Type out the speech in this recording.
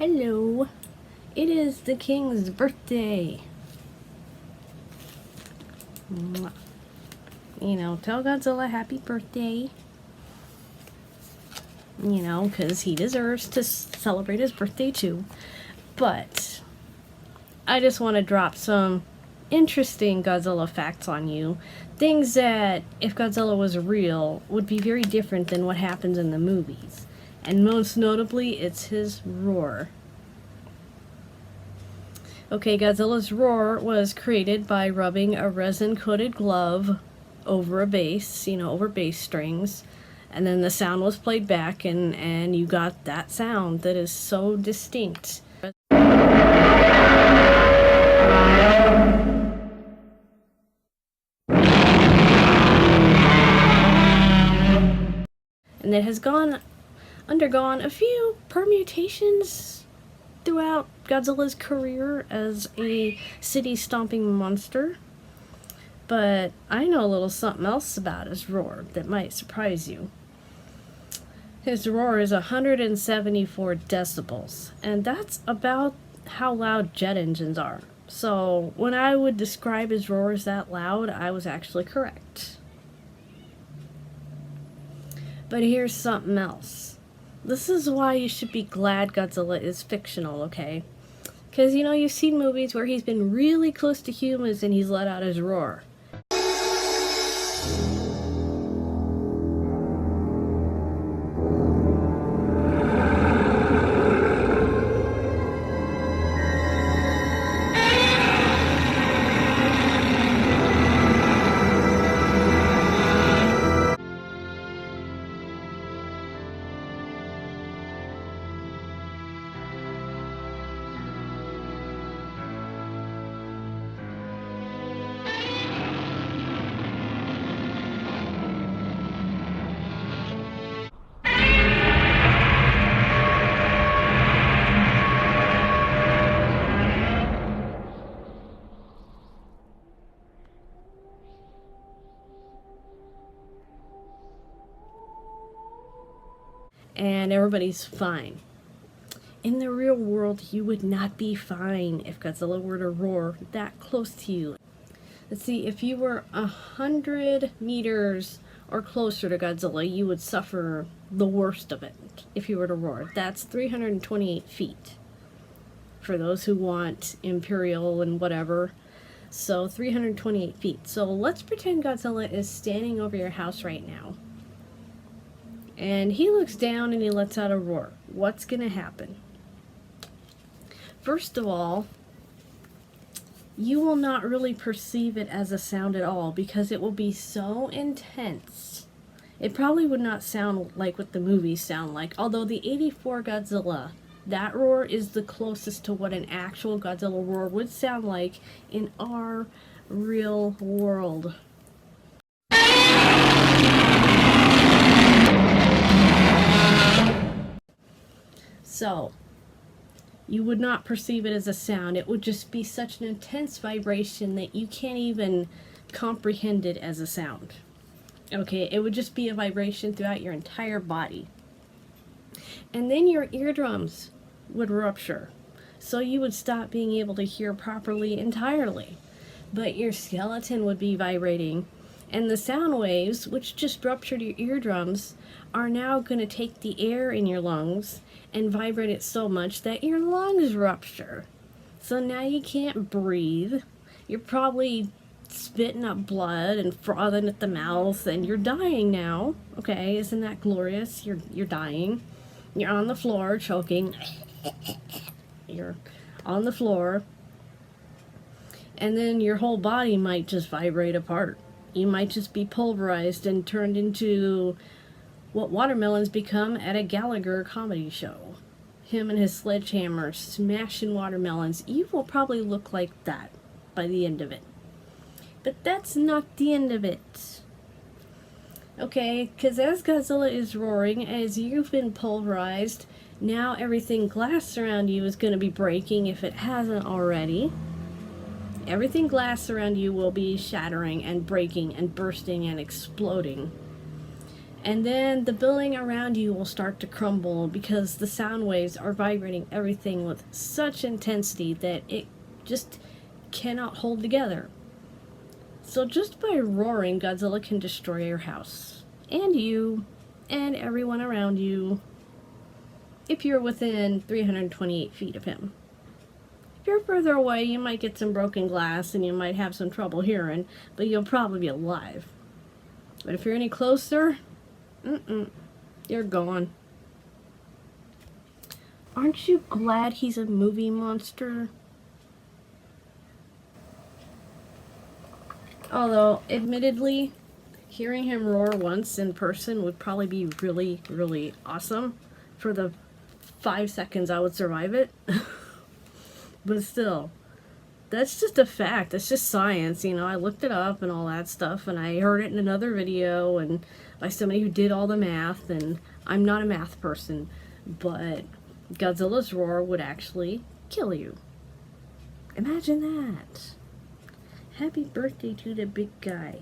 Hello. It is the king's birthday. Mwah. You know, tell Godzilla happy birthday. You know, because he deserves to celebrate his birthday too. But I just want to drop some interesting Godzilla facts on you. Things that, if Godzilla was real, would be very different than what happens in the movies. And most notably, it's his roar. Okay, Godzilla's roar was created by rubbing a resin-coated glove over a bass, over bass strings. And then the sound was played back, and you got that sound that is so distinct. And it has undergone a few permutations throughout Godzilla's career as a city-stomping monster. But I know a little something else about his roar that might surprise you. His roar is 174 decibels, and that's about how loud jet engines are. So when I would describe his roar as that loud, I was actually correct. But here's something else. This is why you should be glad Godzilla is fictional, okay? Because, you've seen movies where he's been really close to humans and he's let out his roar. And everybody's fine. In the real world, you would not be fine if Godzilla were to roar that close to you. Let's see, if you were 100 meters or closer to Godzilla, you would suffer the worst of it if you were to roar. That's 328 feet. For those who want Imperial and whatever. So 328 feet. So let's pretend Godzilla is standing over your house right now. And he looks down and he lets out a roar. What's going to happen? First of all, you will not really perceive it as a sound at all because it will be so intense. It probably would not sound like what the movies sound like. Although the '84 Godzilla, that roar is the closest to what an actual Godzilla roar would sound like in our real world. So, you would not perceive it as a sound. It would just be such an intense vibration that you can't even comprehend it as a sound. Okay, it would just be a vibration throughout your entire body. And then your eardrums would rupture. So you would stop being able to hear properly entirely. But your skeleton would be vibrating. And the sound waves, which just ruptured your eardrums, are now going to take the air in your lungs and vibrate it so much that your lungs rupture. So now you can't breathe. You're probably spitting up blood and frothing at the mouth, and you're dying now. Okay, isn't that glorious? You're dying. You're on the floor choking. You're on the floor. And then your whole body might just vibrate apart. You might just be pulverized and turned into what watermelons become at a Gallagher comedy show. Him and his sledgehammer smashing watermelons. You will probably look like that by the end of it. But that's not the end of it. Okay, because as Godzilla is roaring, as you've been pulverized, now everything glass around you is going to be breaking if it hasn't already. Everything glass around you will be shattering and breaking and bursting and exploding. And then the building around you will start to crumble because the sound waves are vibrating everything with such intensity that it just cannot hold together. So just by roaring, Godzilla can destroy your house. And you. And everyone around you. If you're within 328 feet of him. If you're further away, you might get some broken glass and you might have some trouble hearing, but you'll probably be alive. But if you're any closer, you're gone. Aren't you glad he's a movie monster? Although, admittedly, hearing him roar once in person would probably be really, really awesome for the 5 seconds I would survive it. But still, that's just a fact. That's just science, you know. I looked it up and all that stuff, and I heard it in another video and by somebody who did all the math, and I'm not a math person, but Godzilla's roar would actually kill you. Imagine that. Happy birthday to the big guy.